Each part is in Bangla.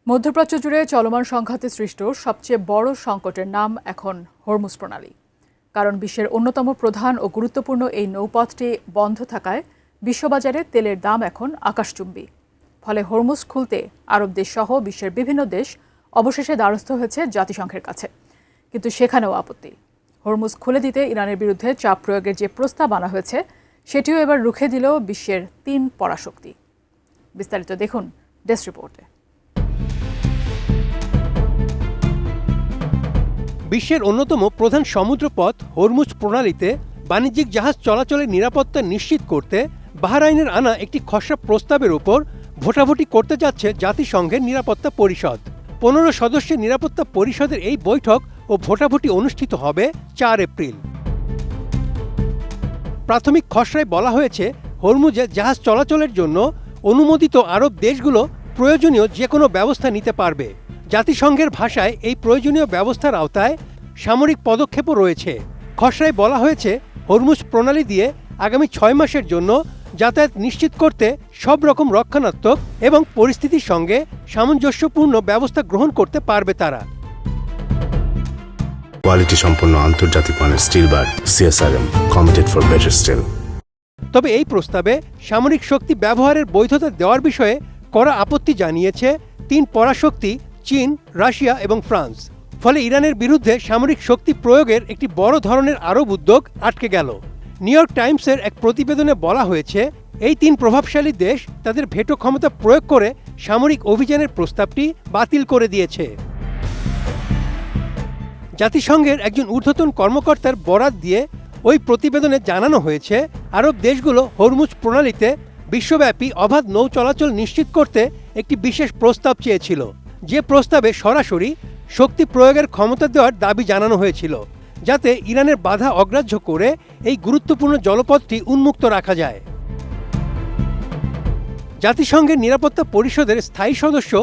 মধ্যপ্রাচ্য জুড়ে চলমান সংঘাতে সৃষ্ট সবচেয়ে বড় সংকটের নাম এখন হরমুজ প্রণালী। কারণ বিশ্বের অন্যতম প্রধান ও গুরুত্বপূর্ণ এই নৌপথটি বন্ধ থাকায় বিশ্ববাজারে তেলের দাম এখন আকাশচুম্বী। ফলে হরমুজ খুলতে আরব দেশসহ বিশ্বের বিভিন্ন দেশ অবশেষে দ্বারস্থ হয়েছে জাতিসংঘের কাছে। কিন্তু সেখানেও আপত্তি। হরমুজ খুলে দিতে ইরানের বিরুদ্ধে চাপ প্রয়োগের যে প্রস্তাব আনা হয়েছে সেটিও এবার রুখে দিল বিশ্বের ৩ পরাশক্তি। বিস্তারিত দেখুন ডেস্ক রিপোর্টে। বিশ্বের অন্যতম প্রধান সমুদ্রপথ হরমুজ প্রণালীতে বাণিজ্যিক জাহাজ চলাচলের নিরাপত্তা নিশ্চিত করতে বাহরাইনের আনা একটি খসড়া প্রস্তাবের উপর ভোটাভুটি করতে যাচ্ছে জাতিসংঘের নিরাপত্তা পরিষদ। ১৫ সদস্যের নিরাপত্তা পরিষদের এই বৈঠক ও ভোটাভুটি অনুষ্ঠিত হবে ৪ এপ্রিল। প্রাথমিক খসড়ায় বলা হয়েছে, হরমুজে জাহাজ চলাচলের জন্য অনুমোদিত আরব দেশগুলো প্রয়োজনীয় যে কোনো ব্যবস্থা নিতে পারবে। জাতিসংঘের ভাষায় এই প্রয়োজনীয় ব্যবস্থার আওতায় সামরিক পদক্ষেপও রয়েছে। খসড়ায় বলা হয়েছে, হরমুজ প্রণালী দিয়ে আগামী ৬ মাসের জন্য যাতায়াত নিশ্চিত করতে সব রকম রক্ষণাত্মক এবং পরিস্থিতির সঙ্গে সামঞ্জস্যপূর্ণ ব্যবস্থা গ্রহণ করতে পারবে তারা। কোয়ালিটি সম্পন্ন আন্তর্জাতিক মানের still bar CSRM committed for better still. তবে এই প্রস্তাবে সামরিক শক্তি ব্যবহারের বৈধতা দেওয়ার বিষয়ে কড়া আপত্তি জানিয়েছে ৩ পরাশক্তি চীন, রাশিয়া এবং ফ্রান্স। ফলে ইরানের বিরুদ্ধে সামরিক শক্তি প্রয়োগের একটি বড় ধরনের আরব উদ্যোগ আটকে গেল। নিউ ইয়র্ক টাইমসের এক প্রতিবেদনে বলা হয়েছে, এই ৩ প্রভাবশালী দেশ তাদের ভেটো ক্ষমতা প্রয়োগ করে সামরিক অভিযানের প্রস্তাবটি বাতিল করে দিয়েছে। জাতিসংঘের একজন ঊর্ধ্বতন কর্মকর্তার বরাত দিয়ে ওই প্রতিবেদনে জানানো হয়েছে, আরব দেশগুলো হরমুজ প্রণালীতে বিশ্বব্যাপী অবাধ নৌ চলাচল নিশ্চিত করতে একটি বিশেষ প্রস্তাব চেয়েছিল, যে প্রস্তাবে সরাসরি শক্তি প্রয়োগের ক্ষমতা দেওয়ার দাবি জানানো হয়েছিল, যাতে ইরানের বাধা অগ্রাহ্য করে এই গুরুত্বপূর্ণ জলপথটি উন্মুক্ত রাখা যায়। জাতিসংঘের নিরাপত্তা পরিষদের স্থায়ী সদস্য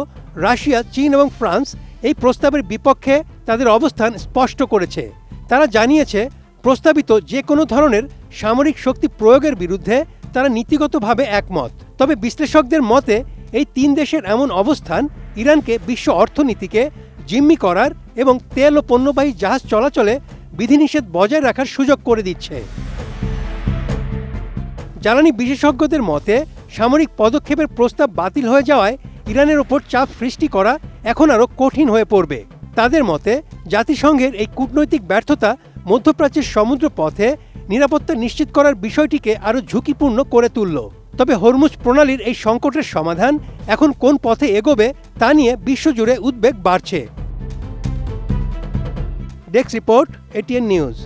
রাশিয়া, চীন এবং ফ্রান্স এই প্রস্তাবের বিপক্ষে তাদের অবস্থান স্পষ্ট করেছে। তারা জানিয়েছে, প্রস্তাবিত যে কোনো ধরনের সামরিক শক্তি প্রয়োগের বিরুদ্ধে তারা নীতিগতভাবে একমত। তবে বিশ্লেষকদের মতে এই ৩ দেশের এমন অবস্থান ইরানকে বিশ্ব অর্থনীতিকে জিম্মি করার এবং তেল ও পণ্যবাহী জাহাজ চলাচলে বিধিনিষেধ বজায় রাখার সুযোগ করে দিচ্ছে। জ্বালানি বিশেষজ্ঞদের মতে, সামরিক পদক্ষেপের প্রস্তাব বাতিল হয়ে যাওয়ায় ইরানের ওপর চাপ সৃষ্টি করা এখন আরও কঠিন হয়ে পড়বে। তাদের মতে, জাতিসংঘের এই কূটনৈতিক ব্যর্থতা মধ্যপ্রাচ্যের সমুদ্র পথে নিরাপত্তা নিশ্চিত করার বিষয়টিকে আরও ঝুঁকিপূর্ণ করে তুলল। তবে হরমুজ প্রণালীর এই সংকটের সমাধান এখন কোন পথে এগোবে তা নিয়ে বিশ্বজুড়ে উদ্বেগ বাড়ছে। Desk report, ATN news.